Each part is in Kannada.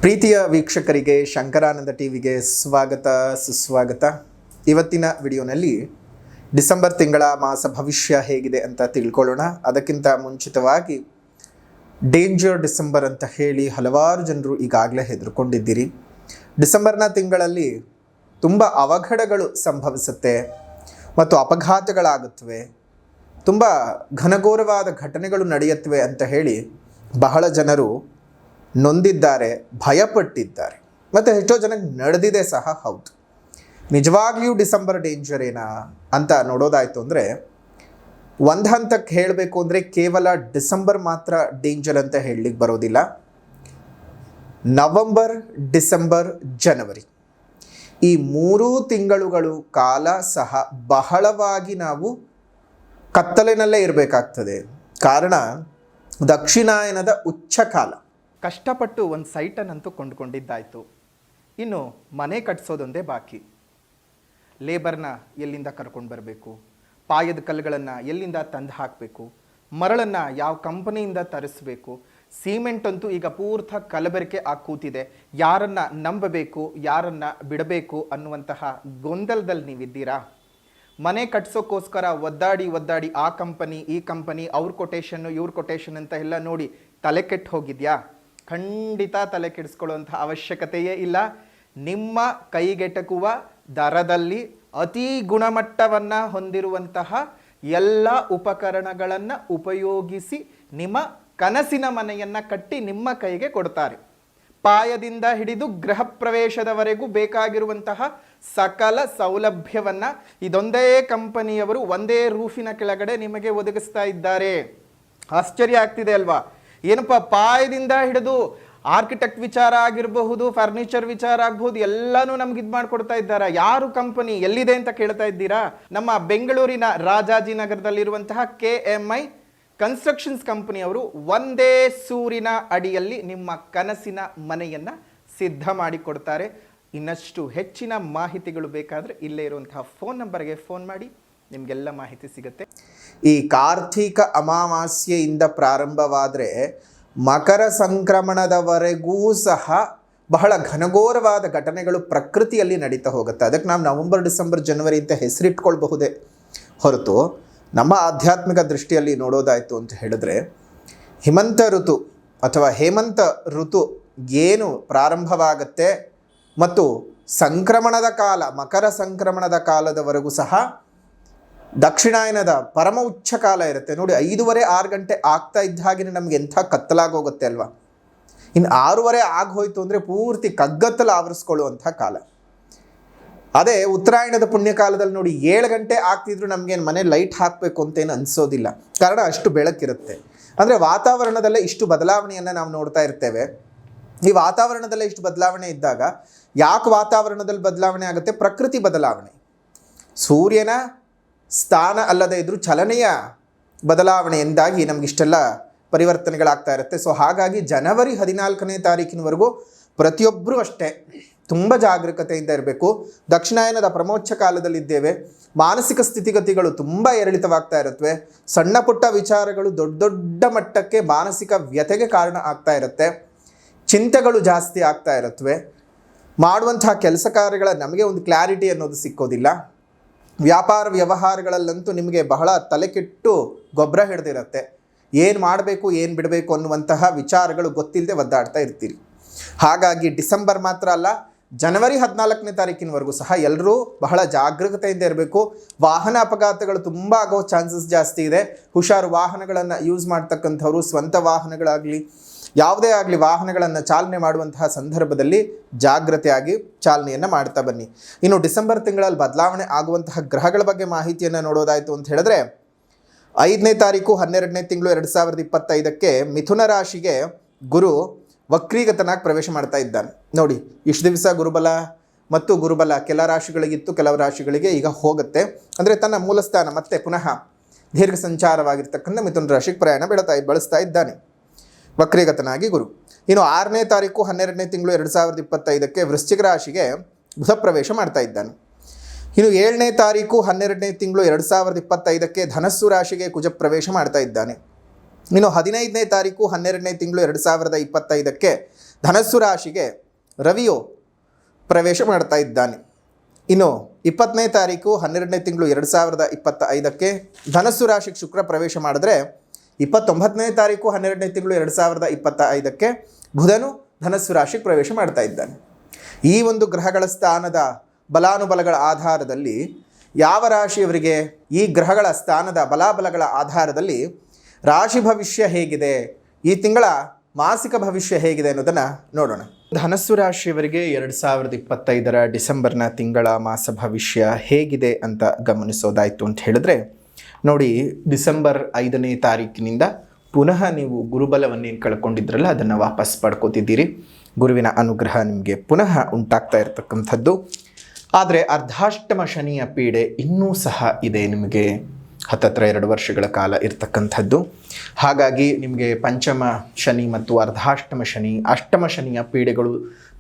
ಪ್ರೀತಿಯ ವೀಕ್ಷಕರಿಗೆ ಶಂಕರಾನಂದ ಟಿವಿಗೆ ಸ್ವಾಗತ ಸುಸ್ವಾಗತ. ಇವತ್ತಿನ ವಿಡಿಯೋನಲ್ಲಿ ಡಿಸೆಂಬರ್ ತಿಂಗಳ ಮಾಸ ಭವಿಷ್ಯ ಹೇಗಿದೆ ಅಂತ ತಿಳ್ಕೊಳ್ಳೋಣ. ಅದಕ್ಕಿಂತ ಮುಂಚಿತವಾಗಿ ಡೇಂಜರ್ ಡಿಸೆಂಬರ್ ಅಂತ ಹೇಳಿ ಹಲವಾರು ಜನರು ಈಗಾಗಲೇ ಹೆದರ್ಕೊಂಡಿದ್ದೀರಿ. ಡಿಸೆಂಬರ್ನ ತಿಂಗಳಲ್ಲಿ ತುಂಬ ಅವಘಡಗಳು ಸಂಭವಿಸುತ್ತೆ ಮತ್ತು ಅಪಘಾತಗಳಾಗುತ್ತವೆ, ತುಂಬ ಘನಘೋರವಾದ ಘಟನೆಗಳು ನಡೆಯುತ್ತವೆ ಅಂತ ಹೇಳಿ ಬಹಳ ಜನರು ನೊಂದಿದ್ದಾರೆ, ಭಯಪಟ್ಟಿದ್ದಾರೆ ಮತ್ತು ಎಷ್ಟೋ ಜನಕ್ಕೆ ನಡೆದಿದೆ ಸಹ. ಹೌದು, ನಿಜವಾಗ್ಲಿಯೂ ಡಿಸೆಂಬರ್ ಡೇಂಜರ್ ಏನಾ ಅಂತ ನೋಡೋದಾಯಿತು ಅಂದರೆ, ಒಂದು ಹಂತಕ್ಕೆ ಹೇಳಬೇಕು ಅಂದರೆ ಕೇವಲ ಡಿಸೆಂಬರ್ ಮಾತ್ರ ಡೇಂಜರ್ ಅಂತ ಹೇಳಲಿಕ್ಕೆ ಬರೋದಿಲ್ಲ. ನವಂಬರ್, ಡಿಸೆಂಬರ್, ಜನವರಿ ಈ 3 ತಿಂಗಳುಗಳು ಕಾಲ ಸಹ ಬಹಳವಾಗಿ ನಾವು ಕತ್ತಲಿನಲ್ಲೇ ಇರಬೇಕಾಗ್ತದೆ. ಕಾರಣ ದಕ್ಷಿಣಾಯನದ ಉಚ್ಚ ಕಾಲ. ಕಷ್ಟಪಟ್ಟು ಒಂದು ಸೈಟನ್ನಂತೂ ಕೊಂಡುಕೊಂಡಿದ್ದಾಯಿತು, ಇನ್ನು ಮನೆ ಕಟ್ಟಿಸೋದೊಂದೇ ಬಾಕಿ. ಲೇಬರ್ನ ಎಲ್ಲಿಂದ ಕರ್ಕೊಂಡು ಬರಬೇಕು, ಪಾಯದ ಕಲ್ಲುಗಳನ್ನು ಎಲ್ಲಿಂದ ತಂದು ಹಾಕಬೇಕು, ಮರಳನ್ನು ಯಾವ ಕಂಪನಿಯಿಂದ ತರಿಸಬೇಕು, ಸಿಮೆಂಟ್ ಅಂತೂ ಈಗ ಪೂರ್ಥ ಕಲಬೆರಕೆ ಆಗಿ ಕೂತಿದೆ. ಯಾರನ್ನು ನಂಬಬೇಕು, ಯಾರನ್ನು ಬಿಡಬೇಕು ಅನ್ನುವಂತಹ ಗೊಂದಲದಲ್ಲಿ ನೀವಿದ್ದೀರಾ? ಮನೆ ಕಟ್ಸೋಕ್ಕೋಸ್ಕರ ಒದ್ದಾಡಿ ಆ ಕಂಪನಿ ಈ ಕಂಪನಿ, ಅವ್ರ ಕೊಟೇಶನ್ನು ಇವ್ರ ಕೊಟೇಶನ್ ಅಂತ ಎಲ್ಲ ನೋಡಿ ತಲೆ ಕೆಟ್ಟು ಹೋಗಿದ್ಯಾ? ಖಂಡಿತ ತಲೆ ಕೆಡಿಸ್ಕೊಳ್ಳುವಂಥ ಅವಶ್ಯಕತೆಯೇ ಇಲ್ಲ. ನಿಮ್ಮ ಕೈಗೆಟಕುವ ದರದಲ್ಲಿ ಅತಿ ಗುಣಮಟ್ಟವನ್ನು ಹೊಂದಿರುವಂತಹ ಎಲ್ಲ ಉಪಕರಣಗಳನ್ನು ಉಪಯೋಗಿಸಿ ನಿಮ್ಮ ಕನಸಿನ ಮನೆಯನ್ನು ಕಟ್ಟಿ ನಿಮ್ಮ ಕೈಗೆ ಕೊಡ್ತಾರೆ. ಪಾಯದಿಂದ ಹಿಡಿದು ಗೃಹ ಪ್ರವೇಶದವರೆಗೂ ಬೇಕಾಗಿರುವಂತಹ ಸಕಲ ಸೌಲಭ್ಯವನ್ನು ಇದೊಂದೇ ಕಂಪನಿಯವರು ಒಂದೇ ರೂಫಿನ ಕೆಳಗಡೆ ನಿಮಗೆ ಒದಗಿಸ್ತಾ ಇದ್ದಾರೆ. ಆಶ್ಚರ್ಯ ಆಗ್ತಿದೆ ಅಲ್ವಾ? ಏನಪ್ಪ, ಪಾಯದಿಂದ ಹಿಡಿದು ಆರ್ಕಿಟೆಕ್ಟ್ ವಿಚಾರ ಆಗಿರಬಹುದು, ಫರ್ನಿಚರ್ ವಿಚಾರ ಆಗಬಹುದು, ಎಲ್ಲನೂ ನಮ್ಗೆ ಇದು ಮಾಡಿಕೊಡ್ತಾ ಇದ್ದಾರೆ. ಯಾರು ಕಂಪನಿ, ಎಲ್ಲಿದೆ ಅಂತ ಕೇಳ್ತಾ ಇದ್ದೀರಾ? ನಮ್ಮ ಬೆಂಗಳೂರಿನ ರಾಜಾಜಿನಗರದಲ್ಲಿರುವಂತಹ KMI ಕನ್ಸ್ಟ್ರಕ್ಷನ್ಸ್ ಕಂಪನಿಯವರು ಒಂದೇ ಸೂರಿನ ಅಡಿಯಲ್ಲಿ ನಿಮ್ಮ ಕನಸಿನ ಮನೆಯನ್ನು ಸಿದ್ಧ ಮಾಡಿಕೊಡ್ತಾರೆ. ಇನ್ನಷ್ಟು ಹೆಚ್ಚಿನ ಮಾಹಿತಿಗಳು ಬೇಕಾದರೆ ಇಲ್ಲೇ ಇರುವಂತಹ ಫೋನ್ ನಂಬರ್ಗೆ ಫೋನ್ ಮಾಡಿ, ನಿಮಗೆಲ್ಲ ಮಾಹಿತಿ ಸಿಗುತ್ತೆ. ಈ ಕಾರ್ತಿಕ ಅಮಾವಾಸ್ಯೆಯಿಂದ ಪ್ರಾರಂಭವಾದರೆ ಮಕರ ಸಂಕ್ರಮಣದವರೆಗೂ ಸಹ ಬಹಳ ಘನಘೋರವಾದ ಘಟನೆಗಳು ಪ್ರಕೃತಿಯಲ್ಲಿ ನಡೀತಾ ಹೋಗುತ್ತೆ. ಅದಕ್ಕೆ ನಾವು ನವಂಬರ್, ಡಿಸೆಂಬರ್, ಜನವರಿ ಅಂತ ಹೆಸರಿಟ್ಕೊಳ್ಬಹುದೇ ಹೊರತು ನಮ್ಮ ಆಧ್ಯಾತ್ಮಿಕ ದೃಷ್ಟಿಯಲ್ಲಿ ನೋಡೋದಾಯಿತು ಅಂತ ಹೇಳಿದ್ರೆ, ಹಿಮಂತ ಋತು ಅಥವಾ ಹೇಮಂತ ಋತು ಏನು ಪ್ರಾರಂಭವಾಗುತ್ತೆ ಮತ್ತು ಸಂಕ್ರಮಣದ ಕಾಲ, ಮಕರ ಸಂಕ್ರಮಣದ ಕಾಲದವರೆಗೂ ಸಹ ದಕ್ಷಿಣಾಯನದ ಪರಮ ಉಚ್ಚ ಕಾಲ ಇರುತ್ತೆ ನೋಡಿ. 5:30-6 ಗಂಟೆ ಆಗ್ತಾ ಇದ್ದ ಹಾಗೆ ನಮ್ಗೆ ಎಂಥ ಕತ್ತಲಾಗೋಗುತ್ತೆ ಅಲ್ವಾ? ಇನ್ನು 6:30 ಆಗೋಯ್ತು ಅಂದರೆ ಪೂರ್ತಿ ಕಗ್ಗತ್ತಲು ಆವರಿಸ್ಕೊಳ್ಳುವಂಥ ಕಾಲ. ಅದೇ ಉತ್ತರಾಯಣದ ಪುಣ್ಯಕಾಲದಲ್ಲಿ ನೋಡಿ 7 ಗಂಟೆ ಆಗ್ತಿದ್ರು ನಮಗೇನು ಮನೆ ಲೈಟ್ ಹಾಕಬೇಕು ಅಂತೇನು ಅನಿಸೋದಿಲ್ಲ, ಕಾರಣ ಅಷ್ಟು ಬೆಳಕಿರುತ್ತೆ. ಅಂದರೆ ವಾತಾವರಣದಲ್ಲೇ ಇಷ್ಟು ಬದಲಾವಣೆಯನ್ನು ನಾವು ನೋಡ್ತಾ ಇರ್ತೇವೆ. ಈ ವಾತಾವರಣದಲ್ಲೇ ಇಷ್ಟು ಬದಲಾವಣೆ ಇದ್ದಾಗ ಯಾಕೆ ವಾತಾವರಣದಲ್ಲಿ ಬದಲಾವಣೆ ಆಗುತ್ತೆ? ಪ್ರಕೃತಿ ಬದಲಾವಣೆ. ಸೂರ್ಯನ ಸ್ಥಾನ ಅಲ್ಲದೆ ಇದ್ರೂ ಚಲನೆಯ ಬದಲಾವಣೆಯಿಂದಾಗಿ ನಮಗಿಷ್ಟೆಲ್ಲ ಪರಿವರ್ತನೆಗಳಾಗ್ತಾ ಇರುತ್ತೆ. ಸೊ ಹಾಗಾಗಿ ಜನವರಿ 14ನೇ ತಾರೀಕಿನವರೆಗೂ ಪ್ರತಿಯೊಬ್ಬರೂ ಅಷ್ಟೇ ತುಂಬ ಜಾಗರೂಕತೆಯಿಂದ ಇರಬೇಕು. ದಕ್ಷಿಣಾಯನದ ಪ್ರಮೋಚ್ಚ ಕಾಲದಲ್ಲಿದ್ದೇವೆ. ಮಾನಸಿಕ ಸ್ಥಿತಿಗತಿಗಳು ತುಂಬ ಏರಿಳಿತವಾಗ್ತಾ ಇರುತ್ತವೆ. ಸಣ್ಣ ಪುಟ್ಟ ವಿಚಾರಗಳು ದೊಡ್ಡ ದೊಡ್ಡ ಮಟ್ಟಕ್ಕೆ ಮಾನಸಿಕ ವ್ಯಥೆಗೆ ಕಾರಣ ಆಗ್ತಾ ಇರುತ್ತೆ. ಚಿಂತೆಗಳು ಜಾಸ್ತಿ ಆಗ್ತಾ ಇರುತ್ತವೆ. ಮಾಡುವಂತಹ ಕೆಲಸ ಕಾರ್ಯಗಳ ನಮಗೆ ಒಂದು ಕ್ಲಾರಿಟಿ ಅನ್ನೋದು ಸಿಕ್ಕೋದಿಲ್ಲ. ವ್ಯಾಪಾರ ವ್ಯವಹಾರಗಳಲ್ಲಂತೂ ನಿಮಗೆ ಬಹಳ ತಲೆ ಕೆಟ್ಟು ಗೊಬ್ಬರ ಹಿಡ್ದಿರುತ್ತೆ. ಏನು ಮಾಡಬೇಕು, ಏನು ಬಿಡಬೇಕು ಅನ್ನುವಂತಹ ವಿಚಾರಗಳು ಗೊತ್ತಿಲ್ಲದೆ ಒದ್ದಾಡ್ತಾ ಇರ್ತೀರಿ. ಹಾಗಾಗಿ ಡಿಸೆಂಬರ್ ಮಾತ್ರ ಅಲ್ಲ, ಜನವರಿ 14ನೇ ತಾರೀಕಿನವರೆಗೂ ಸಹ ಎಲ್ಲರೂ ಬಹಳ ಜಾಗರೂಕತೆಯಿಂದ ಇರಬೇಕು. ವಾಹನ ಅಪಘಾತಗಳು ತುಂಬ ಆಗೋ ಚಾನ್ಸಸ್ ಜಾಸ್ತಿ ಇದೆ. ಹುಷಾರು. ವಾಹನಗಳನ್ನು ಯೂಸ್ ಮಾಡ್ತಕ್ಕಂಥವ್ರು ಸ್ವಂತ ವಾಹನಗಳಾಗಲಿ ಯಾವುದೇ ಆಗಲಿ ವಾಹನಗಳನ್ನು ಚಾಲನೆ ಮಾಡುವಂತಹ ಸಂದರ್ಭದಲ್ಲಿ ಜಾಗ್ರತೆಯಾಗಿ ಚಾಲನೆಯನ್ನು ಮಾಡ್ತಾ ಬನ್ನಿ. ಇನ್ನು ಡಿಸೆಂಬರ್ ತಿಂಗಳಲ್ಲಿ ಬದಲಾವಣೆ ಆಗುವಂತಹ ಗ್ರಹಗಳ ಬಗ್ಗೆ ಮಾಹಿತಿಯನ್ನು ನೋಡೋದಾಯಿತು ಅಂತ ಹೇಳಿದ್ರೆ, 5ನೇ ತಾರೀಕು 12ನೇ ತಿಂಗಳು 2025ಕ್ಕೆ ಮಿಥುನ ರಾಶಿಗೆ ಗುರು ವಕ್ರೀಗತನಾಗಿ ಪ್ರವೇಶ ಮಾಡ್ತಾ ಇದ್ದಾನೆ ನೋಡಿ. ಇಷ್ಟು ದಿವಸ ಗುರುಬಲ ಮತ್ತು ಗುರುಬಲ ಕೆಲ ರಾಶಿಗಳಿಗಿತ್ತು, ಕೆಲವು ರಾಶಿಗಳಿಗೆ ಈಗ ಹೋಗುತ್ತೆ. ಅಂದರೆ ತನ್ನ ಮೂಲಸ್ಥಾನ ಮತ್ತೆ ಪುನಃ ದೀರ್ಘ ಸಂಚಾರವಾಗಿರ್ತಕ್ಕಂಥ ಮಿಥುನ ರಾಶಿಗೆ ಪ್ರಯಾಣ ಬಳಸ್ತಾ ಇದ್ದಾನೆ ವಕ್ರೀಗತನಾಗಿ ಗುರು. ಇನ್ನು 6ನೇ ತಾರೀಕು 12ನೇ ತಿಂಗಳು 2025ಕ್ಕೆ ವೃಶ್ಚಿಕ ರಾಶಿಗೆ ಬುಧ ಪ್ರವೇಶ ಮಾಡ್ತಾ ಇದ್ದಾನೆ. ಇನ್ನು 7ನೇ ತಾರೀಕು 12ನೇ ತಿಂಗಳು 2025ಕ್ಕೆ ಧನಸ್ಸು ರಾಶಿಗೆ ಕುಜ ಪ್ರವೇಶ ಮಾಡ್ತಾ ಇದ್ದಾನೆ. ಇನ್ನು 15ನೇ ತಾರೀಕು 12ನೇ ತಿಂಗಳು 2025ಕ್ಕೆ ಧನಸ್ಸು ರಾಶಿಗೆ ರವಿಯು ಪ್ರವೇಶ ಮಾಡ್ತಾ ಇದ್ದಾನೆ. ಇನ್ನು 20ನೇ ತಾರೀಕು 12ನೇ ತಿಂಗಳು 2025ಕ್ಕೆ ಧನಸ್ಸು ರಾಶಿಗೆ ಶುಕ್ರ ಪ್ರವೇಶ ಮಾಡಿದ್ರೆ 29ನೇ ತಾರೀಕು 12ನೇ ತಿಂಗಳು 2025ಕ್ಕೆ ಬುಧನು ಧನಸ್ಸು ರಾಶಿಗೆ ಪ್ರವೇಶ ಮಾಡ್ತಾ ಇದ್ದಾನೆ. ಈ ಒಂದು ಗ್ರಹಗಳ ಸ್ಥಾನದ ಬಲಾನುಬಲಗಳ ಆಧಾರದಲ್ಲಿ ಯಾವ ರಾಶಿಯವರಿಗೆ ಈ ಗ್ರಹಗಳ ಸ್ಥಾನದ ಬಲಾಬಲಗಳ ಆಧಾರದಲ್ಲಿ ರಾಶಿ ಭವಿಷ್ಯ ಹೇಗಿದೆ, ಈ ತಿಂಗಳ ಮಾಸಿಕ ಭವಿಷ್ಯ ಹೇಗಿದೆ ಅನ್ನೋದನ್ನು ನೋಡೋಣ. ಧನಸ್ಸು ರಾಶಿಯವರಿಗೆ 2025 ಡಿಸೆಂಬರ್ನ ತಿಂಗಳ ಮಾಸ ಭವಿಷ್ಯ ಹೇಗಿದೆ ಅಂತ ಗಮನಿಸೋದಾಯಿತು ಅಂತ ಹೇಳಿದ್ರೆ ನೋಡಿ, ಡಿಸೆಂಬರ್ 5ನೇ ತಾರೀಕಿನಿಂದ ಪುನಃ ನೀವು ಗುರುಬಲವನ್ನೇನು ಕಳ್ಕೊಂಡಿದ್ರಲ್ಲ ಅದನ್ನು ವಾಪಸ್ ಪಡ್ಕೋತಿದ್ದೀರಿ. ಗುರುವಿನ ಅನುಗ್ರಹ ನಿಮಗೆ ಪುನಃ ಉಂಟಾಗ್ತಾ ಇರತಕ್ಕಂಥದ್ದು. ಆದರೆ ಅರ್ಧಾಷ್ಟಮ ಶನಿಯ ಪೀಡೆ ಇನ್ನೂ ಸಹ ಇದೆ ನಿಮಗೆ, ಹತ್ತತ್ರ 2 ವರ್ಷಗಳ ಕಾಲ ಇರ್ತಕ್ಕಂಥದ್ದು. ಹಾಗಾಗಿ ನಿಮಗೆ ಪಂಚಮ ಶನಿ ಮತ್ತು ಅರ್ಧಾಷ್ಟಮ ಶನಿ, ಅಷ್ಟಮ ಶನಿಯ ಪೀಡೆಗಳು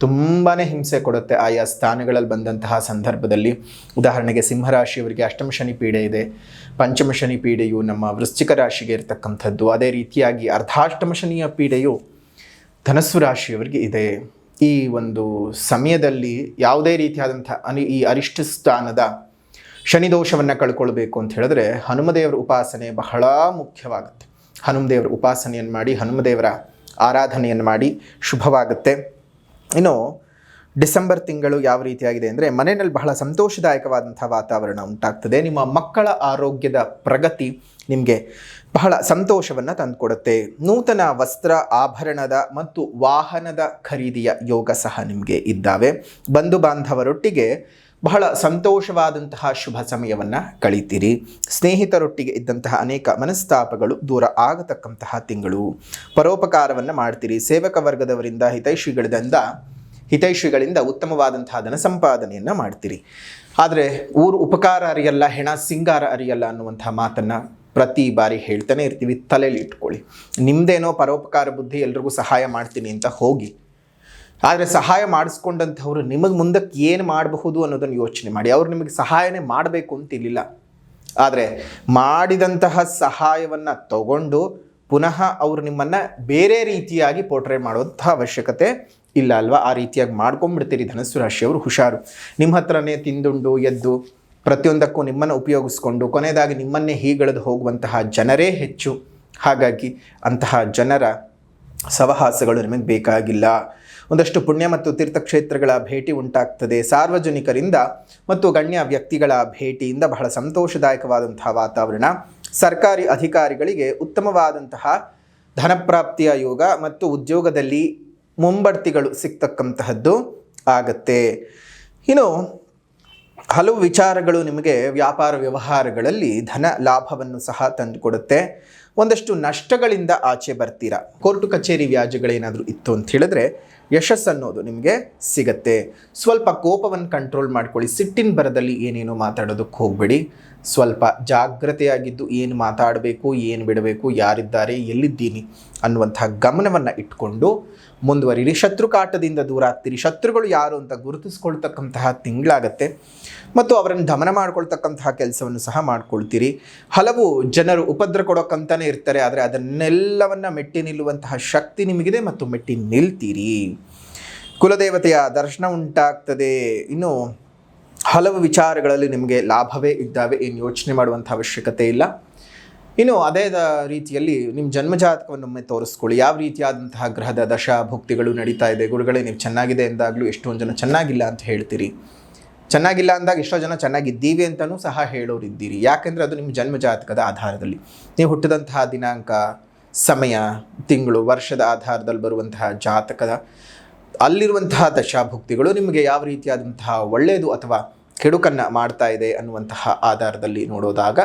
ತುಂಬಾ ಹಿಂಸೆ ಕೊಡುತ್ತೆ ಆಯಾ ಸ್ಥಾನಗಳಲ್ಲಿ ಬಂದಂತಹ ಸಂದರ್ಭದಲ್ಲಿ. ಉದಾಹರಣೆಗೆ ಸಿಂಹರಾಶಿಯವರಿಗೆ ಅಷ್ಟಮ ಶನಿ ಪೀಡೆ ಇದೆ, ಪಂಚಮ ಶನಿ ಪೀಡೆಯು ನಮ್ಮ ವೃಶ್ಚಿಕ ರಾಶಿಗೆ ಇರತಕ್ಕಂಥದ್ದು. ಅದೇ ರೀತಿಯಾಗಿ ಅರ್ಧಾಷ್ಟಮ ಶನಿಯ ಪೀಡೆಯು ಧನಸ್ಸು ರಾಶಿಯವರಿಗೆ ಇದೆ. ಈ ಒಂದು ಸಮಯದಲ್ಲಿ ಯಾವುದೇ ರೀತಿಯಾದಂಥ ಈ ಅರಿಷ್ಟ ಸ್ಥಾನದ ಶನಿದೋಷವನ್ನು ಕಳ್ಕೊಳ್ಬೇಕು ಅಂತ ಹೇಳಿದ್ರೆ ಹನುಮದೇವರ ಉಪಾಸನೆ ಬಹಳ ಮುಖ್ಯವಾಗುತ್ತೆ. ಹನುಮದೇವರ ಉಪಾಸನೆಯನ್ನು ಮಾಡಿ, ಹನುಮದೇವರ ಆರಾಧನೆಯನ್ನು ಮಾಡಿ ಶುಭವಾಗುತ್ತೆ. ಇನ್ನು ಡಿಸೆಂಬರ್ ತಿಂಗಳು ಯಾವ ರೀತಿಯಾಗಿದೆ ಅಂದರೆ ಮನೆಯಲ್ಲಿ ಬಹಳ ಸಂತೋಷದಾಯಕವಾದಂಥ ವಾತಾವರಣ ಉಂಟಾಗ್ತದೆ. ನಿಮ್ಮ ಮಕ್ಕಳ ಆರೋಗ್ಯದ ಪ್ರಗತಿ ನಿಮಗೆ ಬಹಳ ಸಂತೋಷವನ್ನು ತಂದುಕೊಡುತ್ತೆ. ನೂತನ ವಸ್ತ್ರ ಆಭರಣದ ಮತ್ತು ವಾಹನದ ಖರೀದಿಯ ಯೋಗ ಸಹ ನಿಮಗೆ ಇದ್ದಾವೆ. ಬಂಧು ಬಾಂಧವರೊಟ್ಟಿಗೆ ಬಹಳ ಸಂತೋಷವಾದಂತಹ ಶುಭ ಸಮಯವನ್ನು ಕಳೀತೀರಿ. ಸ್ನೇಹಿತರೊಟ್ಟಿಗೆ ಇದ್ದಂತಹ ಅನೇಕ ಮನಸ್ತಾಪಗಳು ದೂರ ಆಗತಕ್ಕಂತಹ ತಿಂಗಳು. ಪರೋಪಕಾರವನ್ನು ಮಾಡ್ತೀರಿ. ಸೇವಕ ವರ್ಗದವರಿಂದ ಹಿತೈಷಿಗಳಿಂದ ಉತ್ತಮವಾದಂತಹ ಧನ ಸಂಪಾದನೆಯನ್ನು ಮಾಡ್ತೀರಿ. ಆದರೆ ಊರು ಉಪಕಾರ ಅರಿಯಲ್ಲ, ಹೆಣ ಸಿಂಗಾರ ಅರಿಯಲ್ಲ ಅನ್ನುವಂಥ ಮಾತನ್ನು ಪ್ರತಿ ಬಾರಿ ಹೇಳ್ತಾನೆ ಇರ್ತೀವಿ. ತಲೆಯಲ್ಲಿ ಇಟ್ಕೊಳ್ಳಿ. ನಿಮ್ಮದೇನೋ ಪರೋಪಕಾರ ಬುದ್ಧಿ, ಎಲ್ರಿಗೂ ಸಹಾಯ ಮಾಡ್ತೀನಿ ಅಂತ ಹೋಗಿ, ಆದರೆ ಸಹಾಯ ಮಾಡಿಸ್ಕೊಂಡಂಥವ್ರು ನಿಮಗೆ ಮುಂದಕ್ಕೆ ಏನು ಮಾಡಬಹುದು ಅನ್ನೋದನ್ನು ಯೋಚನೆ ಮಾಡಿ. ಅವ್ರು ನಿಮಗೆ ಸಹಾಯನೇ ಮಾಡಬೇಕು ಅಂತಿಲ್ಲ, ಆದರೆ ಮಾಡಿದಂತಹ ಸಹಾಯವನ್ನು ತಗೊಂಡು ಪುನಃ ಅವರು ನಿಮ್ಮನ್ನು ಬೇರೆ ರೀತಿಯಾಗಿ ಪೋರ್ಟ್ರೇ ಮಾಡುವಂತಹ ಅವಶ್ಯಕತೆ ಇಲ್ಲ ಅಲ್ವಾ? ಆ ರೀತಿಯಾಗಿ ಮಾಡ್ಕೊಂಡ್ಬಿಡ್ತೀರಿ ಧನಸ್ಸು ರಾಶಿಯವರು. ಹುಷಾರು. ನಿಮ್ಮ ಹತ್ರನೇ ತಿಂದುಂಡು ಎದ್ದು ಪ್ರತಿಯೊಂದಕ್ಕೂ ನಿಮ್ಮನ್ನು ಉಪಯೋಗಿಸ್ಕೊಂಡು ಕೊನೆಯದಾಗಿ ನಿಮ್ಮನ್ನೇ ಹೀಗಳೆದು ಹೋಗುವಂತಹ ಜನರೇ ಹೆಚ್ಚು. ಹಾಗಾಗಿ ಅಂತಹ ಜನರ ಸಹವಾಸಗಳು ನಿಮಗೆ ಬೇಕಾಗಿಲ್ಲ. ಒಂದಷ್ಟು ಪುಣ್ಯ ಮತ್ತು ತೀರ್ಥಕ್ಷೇತ್ರಗಳ ಭೇಟಿ ಉಂಟಾಗ್ತದೆ. ಸಾರ್ವಜನಿಕರಿಂದ ಮತ್ತು ಗಣ್ಯ ವ್ಯಕ್ತಿಗಳ ಭೇಟಿಯಿಂದ ಬಹಳ ಸಂತೋಷದಾಯಕವಾದಂತಹ ವಾತಾವರಣ. ಸರ್ಕಾರಿ ಅಧಿಕಾರಿಗಳಿಗೆ ಉತ್ತಮವಾದಂತಹ ಧನಪ್ರಾಪ್ತಿಯ ಯೋಗ ಮತ್ತು ಉದ್ಯೋಗದಲ್ಲಿ ಮುಂಬಡ್ತಿಗಳು ಸಿಗ್ತಕ್ಕಂತಹದ್ದು ಆಗತ್ತೆ. ಇನ್ನು ಹಲವು ವಿಚಾರಗಳು ನಿಮಗೆ ವ್ಯಾಪಾರ ವ್ಯವಹಾರಗಳಲ್ಲಿ ಧನ ಲಾಭವನ್ನು ಸಹ ತಂದುಕೊಡುತ್ತೆ. ಒಂದಷ್ಟು ನಷ್ಟಗಳಿಂದ ಆಚೆ ಬರ್ತೀರಾ. ಕೋರ್ಟು ಕಚೇರಿ ವ್ಯಾಜ್ಯಗಳೇನಾದರೂ ಇತ್ತು ಅಂತ ಹೇಳಿದ್ರೆ ಯಶಸ್ಸು ಅನ್ನೋದು ನಿಮಗೆ ಸಿಗತ್ತೆ. ಸ್ವಲ್ಪ ಕೋಪವನ್ನು ಕಂಟ್ರೋಲ್ ಮಾಡ್ಕೊಳ್ಳಿ. ಸಿಟ್ಟಿನ ಬರದಲ್ಲಿ ಏನೇನೋ ಮಾತಾಡೋದಕ್ಕೆ ಹೋಗಬೇಡಿ. ಸ್ವಲ್ಪ ಜಾಗ್ರತೆಯಾಗಿದ್ದು ಏನು ಮಾತಾಡಬೇಕು, ಏನು ಬಿಡಬೇಕು, ಯಾರಿದ್ದಾರೆ, ಎಲ್ಲಿದ್ದೀನಿ ಅನ್ನುವಂಥ ಗಮನವನ್ನು ಇಟ್ಕೊಂಡು ಮುಂದುವರಿರಿ. ಶತ್ರು ಕಾಟದಿಂದ ದೂರ ಆಗ್ತೀರಿ. ಶತ್ರುಗಳು ಯಾರು ಅಂತ ಗುರುತಿಸ್ಕೊಳ್ತಕ್ಕಂತಹ ತಿಂಗಳಾಗತ್ತೆ ಮತ್ತು ಅವರನ್ನು ದಮನ ಮಾಡ್ಕೊಳ್ತಕ್ಕಂತಹ ಕೆಲಸವನ್ನು ಸಹ ಮಾಡ್ಕೊಳ್ತೀರಿ. ಹಲವು ಜನರು ಉಪದ್ರ ಕೊಡೋಕ್ಕಂತಾನೆ ಇರ್ತಾರೆ, ಆದರೆ ಅದನ್ನೆಲ್ಲವನ್ನು ಮೆಟ್ಟಿ ನಿಲ್ಲುವಂತಹ ಶಕ್ತಿ ನಿಮಗಿದೆ ಮತ್ತು ಮೆಟ್ಟಿ ನಿಲ್ತೀರಿ. ಕುಲದೇವತೆಯ ದರ್ಶನ ಉಂಟಾಗ್ತದೆ. ಇನ್ನು ಹಲವು ವಿಚಾರಗಳಲ್ಲಿ ನಿಮಗೆ ಲಾಭವೇ ಇದ್ದಾವೆ. ಏನು ಯೋಚನೆ ಮಾಡುವಂಥ ಅವಶ್ಯಕತೆ ಇಲ್ಲ. ಇನ್ನು ಅದೇ ರೀತಿಯಲ್ಲಿ ನಿಮ್ಮ ಜನ್ಮಜಾತಕವನ್ನೊಮ್ಮೆ ತೋರಿಸ್ಕೊಳ್ಳಿ. ಯಾವ ರೀತಿಯಾದಂತಹ ಗ್ರಹದ ದಶಾ ಭುಕ್ತಿಗಳು ನಡೀತಾ ಇದೆ. ಗುರುಗಳೇ ನೀವು ಚೆನ್ನಾಗಿದೆ ಎಂದಾಗಲೂ ಎಷ್ಟೊಂದು ಜನ ಚೆನ್ನಾಗಿಲ್ಲ ಅಂತ ಹೇಳ್ತೀರಿ. ಚೆನ್ನಾಗಿಲ್ಲ ಅಂದಾಗ ಎಷ್ಟೋ ಜನ ಚೆನ್ನಾಗಿದ್ದೀವಿ ಅಂತಲೂ ಸಹ ಹೇಳೋರಿದ್ದೀರಿ. ಯಾಕೆಂದರೆ ಅದು ನಿಮ್ಮ ಜನ್ಮಜಾತಕದ ಆಧಾರದಲ್ಲಿ, ನೀವು ಹುಟ್ಟಿದಂತಹ ದಿನಾಂಕ, ಸಮಯ, ತಿಂಗಳು, ವರ್ಷದ ಆಧಾರದಲ್ಲಿ ಬರುವಂತಹ ಜಾತಕದ ಅಲ್ಲಿರುವಂತಹ ದಶಾಭುಕ್ತಿಗಳು ನಿಮಗೆ ಯಾವ ರೀತಿಯಾದಂತಹ ಒಳ್ಳೆಯದು ಅಥವಾ ಕೆಡುಕನ್ನು ಮಾಡ್ತಾ ಇದೆ ಅನ್ನುವಂತಹ ಆಧಾರದಲ್ಲಿ ನೋಡೋದಾಗ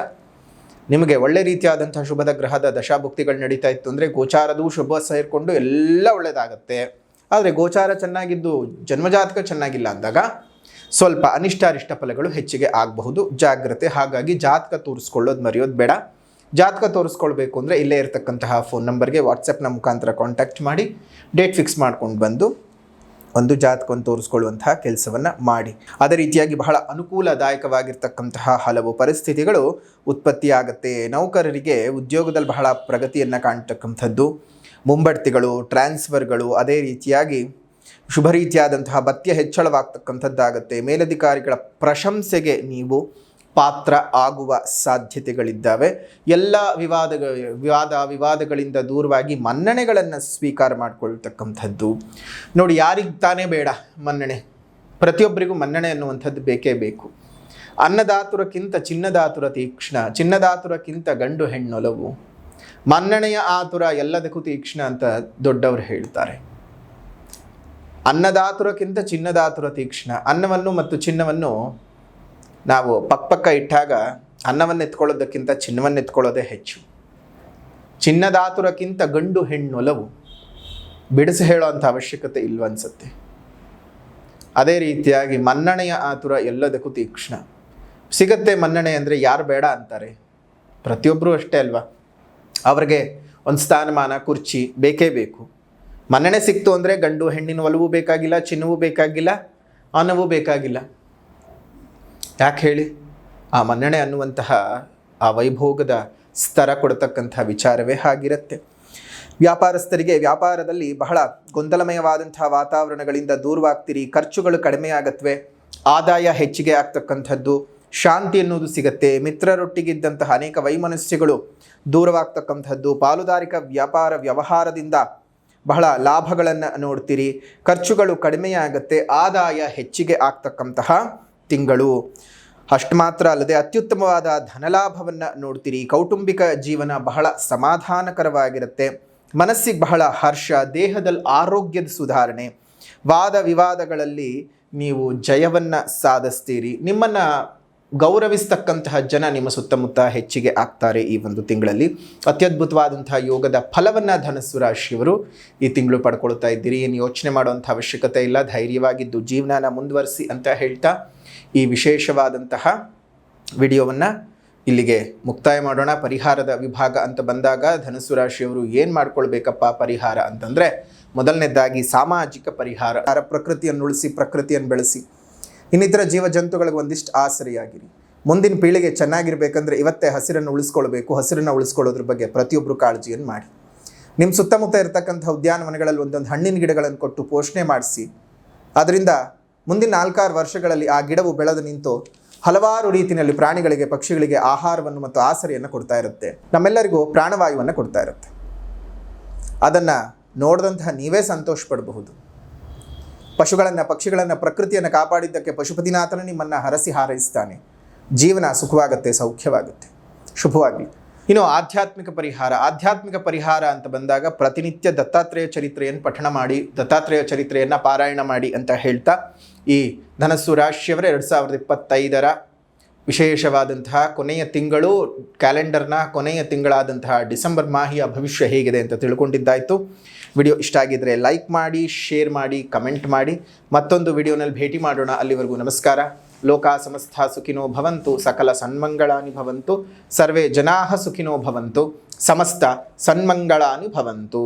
ನಿಮಗೆ ಒಳ್ಳೆ ರೀತಿಯಾದಂತಹ ಶುಭದ ಗ್ರಹದ ದಶಾಭುಕ್ತಿಗಳು ನಡೀತಾ ಇತ್ತು ಅಂದರೆ ಗೋಚಾರದು ಶುಭ ಸೇರಿಕೊಂಡು ಎಲ್ಲ ಒಳ್ಳೆಯದಾಗತ್ತೆ. ಆದರೆ ಗೋಚಾರ ಚೆನ್ನಾಗಿದ್ದು ಜನ್ಮಜಾತಕ ಚೆನ್ನಾಗಿಲ್ಲ ಅಂದಾಗ ಸ್ವಲ್ಪ ಅನಿಷ್ಟಾರಿಷ್ಟ ಫಲಗಳು ಹೆಚ್ಚಿಗೆ ಆಗಬಹುದು. ಜಾಗ್ರತೆ. ಹಾಗಾಗಿ ಜಾತಕ ತೋರಿಸ್ಕೊಳ್ಳೋದು ಮರೆಯೋದು ಬೇಡ. ಜಾತಕ ತೋರಿಸ್ಕೊಳ್ಬೇಕು ಅಂದರೆ ಇಲ್ಲೇ ಇರತಕ್ಕಂತಹ ಫೋನ್ ನಂಬರ್ಗೆ ವಾಟ್ಸಪ್ನ ಮುಖಾಂತರ ಕಾಂಟ್ಯಾಕ್ಟ್ ಮಾಡಿ ಡೇಟ್ ಫಿಕ್ಸ್ ಮಾಡ್ಕೊಂಡು ಬಂದು ಒಂದು ಜಾತಕವನ್ನು ತೋರಿಸ್ಕೊಳ್ಳುವಂತಹ ಕೆಲಸವನ್ನು ಮಾಡಿ. ಅದೇ ರೀತಿಯಾಗಿ ಬಹಳ ಅನುಕೂಲದಾಯಕವಾಗಿರ್ತಕ್ಕಂತಹ ಹಲವು ಪರಿಸ್ಥಿತಿಗಳು ಉತ್ಪತ್ತಿಯಾಗುತ್ತೆ. ನೌಕರರಿಗೆ ಉದ್ಯೋಗದಲ್ಲಿ ಬಹಳ ಪ್ರಗತಿಯನ್ನು ಕಾಣ್ತಕ್ಕಂಥದ್ದು, ಮುಂಬಡ್ತಿಗಳು, ಟ್ರಾನ್ಸ್ಫರ್ಗಳು, ಅದೇ ರೀತಿಯಾಗಿ ಶುಭ ರೀತಿಯಾದಂತಹ ಭತ್ಯೆ ಹೆಚ್ಚಳವಾಗ್ತಕ್ಕಂಥದ್ದಾಗುತ್ತೆ. ಮೇಲಧಿಕಾರಿಗಳ ಪ್ರಶಂಸೆಗೆ ನೀವು ಪಾತ್ರ ಆಗುವ ಸಾಧ್ಯತೆಗಳಿದ್ದಾವೆ. ಎಲ್ಲ ವಿವಾದಗಳಿಂದ ದೂರವಾಗಿ ಮನ್ನಣೆಗಳನ್ನು ಸ್ವೀಕಾರ ಮಾಡಿಕೊಳ್ತಕ್ಕಂಥದ್ದು. ನೋಡಿ, ಯಾರಿಗೆ ತಾನೇ ಬೇಡ ಮನ್ನಣೆ? ಪ್ರತಿಯೊಬ್ಬರಿಗೂ ಮನ್ನಣೆ ಅನ್ನುವಂಥದ್ದು ಬೇಕೇ ಬೇಕು. ಅನ್ನದಾತುರಕ್ಕಿಂತ ಚಿನ್ನದಾತುರ ತೀಕ್ಷ್ಣ, ಚಿನ್ನದಾತುರಕ್ಕಿಂತ ಗಂಡು ಹೆಣ್ಣೊಲವು, ಮನ್ನಣೆಯ ಆತುರ ಎಲ್ಲದಕ್ಕೂ ತೀಕ್ಷ್ಣ ಅಂತ ದೊಡ್ಡವರು ಹೇಳ್ತಾರೆ. ಅನ್ನದಾತುರಕ್ಕಿಂತ ಚಿನ್ನದಾತುರ ತೀಕ್ಷ್ಣ. ಅನ್ನವನ್ನು ಮತ್ತು ಚಿನ್ನವನ್ನು ನಾವು ಪಕ್ಕ ಇಟ್ಟಾಗ ಅನ್ನವನ್ನು ಎತ್ಕೊಳ್ಳೋದಕ್ಕಿಂತ ಚಿನ್ನವನ್ನು ಎತ್ಕೊಳ್ಳೋದೇ ಹೆಚ್ಚು. ಚಿನ್ನದಾತುರಕ್ಕಿಂತ ಗಂಡು ಹೆಣ್ಣೊಲವು, ಬಿಡಿಸಿ ಹೇಳೋವಂಥ ಅವಶ್ಯಕತೆ ಇಲ್ವನ್ಸುತ್ತೆ. ಅದೇ ರೀತಿಯಾಗಿ ಮನ್ನಣೆಯ ಆತುರ ಎಲ್ಲದಕ್ಕೂ ತೀಕ್ಷ್ಣ. ಸಿಗತ್ತೆ ಮನ್ನಣೆ ಅಂದರೆ ಯಾರು ಬೇಡ ಅಂತಾರೆ? ಪ್ರತಿಯೊಬ್ಬರೂ ಅಷ್ಟೇ ಅಲ್ವಾ? ಅವ್ರಿಗೆ ಒಂದು ಸ್ಥಾನಮಾನ, ಕುರ್ಚಿ ಬೇಕೇ ಬೇಕು. ಮನ್ನಣೆ ಸಿಕ್ತು ಅಂದರೆ ಗಂಡು ಹೆಣ್ಣಿನ ಒಲವು ಬೇಕಾಗಿಲ್ಲ, ಚಿನ್ನವೂ ಬೇಕಾಗಿಲ್ಲ, ಅನ್ನವೂ ಬೇಕಾಗಿಲ್ಲ. ಯಾಕೆ ಹೇಳಿ? ಆ ಮನ್ನಣೆ ಅನ್ನುವಂತಹ ಆ ವೈಭೋಗದ ಸ್ತರ ಕೊಡ್ತಕ್ಕಂಥ ವಿಚಾರವೇ ಹಾಗಿರುತ್ತೆ. ವ್ಯಾಪಾರಸ್ಥರಿಗೆ ವ್ಯಾಪಾರದಲ್ಲಿ ಬಹಳ ಗೊಂದಲಮಯವಾದಂತಹ ವಾತಾವರಣಗಳಿಂದ ದೂರವಾಗ್ತೀರಿ. ಖರ್ಚುಗಳು ಕಡಿಮೆ ಆಗತ್ವೆ, ಆದಾಯ ಹೆಚ್ಚಿಗೆ ಆಗ್ತಕ್ಕಂಥದ್ದು, ಶಾಂತಿ ಅನ್ನೋದು ಸಿಗತ್ತೆ. ಮಿತ್ರರೊಟ್ಟಿಗಿದ್ದಂತಹ ಅನೇಕ ವೈಮನಸ್ಯಗಳು ದೂರವಾಗ್ತಕ್ಕಂಥದ್ದು, ಪಾಲುದಾರಿಕ ವ್ಯಾಪಾರ ವ್ಯವಹಾರದಿಂದ ಬಹಳ ಲಾಭಗಳನ್ನು ನೋಡ್ತೀರಿ. ಖರ್ಚುಗಳು ಕಡಿಮೆಯಾಗತ್ತೆ, ಆದಾಯ ಹೆಚ್ಚಿಗೆ ಆಗ್ತಕ್ಕಂತಹ ತಿಂಗಳು. ಅಷ್ಟು ಮಾತ್ರ ಅಲ್ಲದೆ ಅತ್ಯುತ್ತಮವಾದ ಧನಲಾಭವನ್ನು ನೋಡ್ತೀರಿ. ಕೌಟುಂಬಿಕ ಜೀವನ ಬಹಳ ಸಮಾಧಾನಕರವಾಗಿರುತ್ತೆ. ಮನಸ್ಸಿಗೆ ಬಹಳ ಹರ್ಷ, ದೇಹದಲ್ಲಿ ಆರೋಗ್ಯದ ಸುಧಾರಣೆ, ವಾದ ವಿವಾದಗಳಲ್ಲಿ ನೀವು ಜಯವನ್ನು ಸಾಧಿಸ್ತೀರಿ. ನಿಮ್ಮನ್ನು ಗೌರವಿಸ್ತಕ್ಕಂತಹ ಜನ ನಿಮ್ಮ ಸುತ್ತಮುತ್ತ ಹೆಚ್ಚಿಗೆ ಆಗ್ತಾರೆ. ಈ ಒಂದು ತಿಂಗಳಲ್ಲಿ ಅತ್ಯದ್ಭುತವಾದಂತಹ ಯೋಗದ ಫಲವನ್ನು ಧನಸ್ಸು ರಾಶಿಯವರು ಈ ತಿಂಗಳು ಪಡ್ಕೊಳ್ತಾ ಇದ್ದೀರಿ. ಏನು ಯೋಚನೆ ಮಾಡುವಂಥ ಅವಶ್ಯಕತೆ ಇಲ್ಲ. ಧೈರ್ಯವಾಗಿದ್ದು ಜೀವನನ ಮುಂದುವರಿಸಿ ಅಂತ ಹೇಳ್ತಾ ಈ ವಿಶೇಷವಾದಂತಹ ವಿಡಿಯೋವನ್ನು ಇಲ್ಲಿಗೆ ಮುಕ್ತಾಯ ಮಾಡೋಣ. ಪರಿಹಾರದ ವಿಭಾಗ ಅಂತ ಬಂದಾಗ ಧನಸ್ಸು ರಾಶಿಯವರು ಏನು ಮಾಡ್ಕೊಳ್ಬೇಕಪ್ಪ ಪರಿಹಾರ ಅಂತಂದರೆ, ಮೊದಲನೇದಾಗಿ ಸಾಮಾಜಿಕ ಪರಿಹಾರ. ಪ್ರಕೃತಿಯನ್ನು ಉಳಿಸಿ, ಪ್ರಕೃತಿಯನ್ನು ಬೆಳೆಸಿ. ಇನ್ನಿತರ ಜೀವ ಜಂತುಗಳಿಗೆ ಒಂದಿಷ್ಟು ಆಸರೆಯಾಗಿರಿ. ಮುಂದಿನ ಪೀಳಿಗೆ ಚೆನ್ನಾಗಿರ್ಬೇಕಂದ್ರೆ ಇವತ್ತೇ ಹಸಿರನ್ನು ಉಳಿಸ್ಕೊಳ್ಬೇಕು. ಹಸಿರನ್ನು ಉಳಿಸ್ಕೊಳ್ಳೋದ್ರ ಬಗ್ಗೆ ಪ್ರತಿಯೊಬ್ಬರು ಕಾಳಜಿಯನ್ನು ಮಾಡಿ. ನಿಮ್ಮ ಸುತ್ತಮುತ್ತ ಇರತಕ್ಕಂಥ ಉದ್ಯಾನವನಗಳಲ್ಲಿ ಒಂದೊಂದು ಹಣ್ಣಿನ ಗಿಡಗಳನ್ನು ಕೊಟ್ಟು ಪೋಷಣೆ ಮಾಡಿಸಿ. ಅದರಿಂದ ಮುಂದಿನ 4-6 ವರ್ಷಗಳಲ್ಲಿ ಆ ಗಿಡವು ಬೆಳೆದು ನಿಂತು ಹಲವಾರು ರೀತಿಯಲ್ಲಿ ಪ್ರಾಣಿಗಳಿಗೆ, ಪಕ್ಷಿಗಳಿಗೆ ಆಹಾರವನ್ನು ಮತ್ತು ಆಸರೆಯನ್ನು ಕೊಡ್ತಾ ಇರುತ್ತೆ. ನಮ್ಮೆಲ್ಲರಿಗೂ ಪ್ರಾಣವಾಯುವನ್ನು ಕೊಡ್ತಾ ಇರುತ್ತೆ. ಅದನ್ನು ನೋಡಿದಂತಹ ನೀವೇ ಸಂತೋಷ ಪಡಬಹುದು. ಪಶುಗಳನ್ನು, ಪಕ್ಷಿಗಳನ್ನು, ಪ್ರಕೃತಿಯನ್ನು ಕಾಪಾಡಿದ್ದಕ್ಕೆ ಪಶುಪತಿನಾಥನು ನಿಮ್ಮನ್ನು ಹರಸಿ ಹಾರೈಸ್ತಾನೆ. ಜೀವನ ಸುಖವಾಗುತ್ತೆ, ಸೌಖ್ಯವಾಗುತ್ತೆ. ಶುಭವಾಗಲಿ. ಇನ್ನು ಆಧ್ಯಾತ್ಮಿಕ ಪರಿಹಾರ ಅಂತ ಬಂದಾಗ ಪ್ರತಿನಿತ್ಯ ದತ್ತಾತ್ರೇಯ ಚರಿತ್ರೆಯನ್ನು ಪಠಣ ಮಾಡಿ, ದತ್ತಾತ್ರೇಯ ಚರಿತ್ರೆಯನ್ನು ಪಾರಾಯಣ ಮಾಡಿ ಅಂತ ಹೇಳ್ತಾ ಈ ಧನಸ್ಸು ರಾಶಿಯವರ 2025ರ ವಿಶೇಷವಾದಂತಹ ಕೊನೆಯ ತಿಂಗಳು, ಕ್ಯಾಲೆಂಡರ್ನ ಕೊನೆಯ ತಿಂಗಳಾದಂತಹ ಡಿಸೆಂಬರ್ ಮಾಹಿಯ ಭವಿಷ್ಯ ಹೇಗಿದೆ ಅಂತ ತಿಳ್ಕೊಂಡಿದ್ದಾಯಿತು. ವಿಡಿಯೋ ಇಷ್ಟ ಆಗಿದ್ದರೆ ಲೈಕ್ ಮಾಡಿ, ಶೇರ್ ಮಾಡಿ, ಕಮೆಂಟ್ ಮಾಡಿ. ಮತ್ತೊಂದು ವಿಡಿಯೋನಲ್ಲಿ ಭೇಟಿ ಮಾಡೋಣ. ಅಲ್ಲಿವರೆಗೂ ನಮಸ್ಕಾರ. ಲೋಕಾ ಸಮಸ್ತ ಸುಖಿನೋ ಭವಂತು, ಸಕಲ ಸನ್ಮಂಗಳಾನಿ ಭವಂತು, ಸರ್ವೇ ಜನಾಃ ಸುಖಿನೋ ಭವಂತು, ಸಮಸ್ತ ಸನ್ಮಂಗಳಾನಿ ಭವಂತು.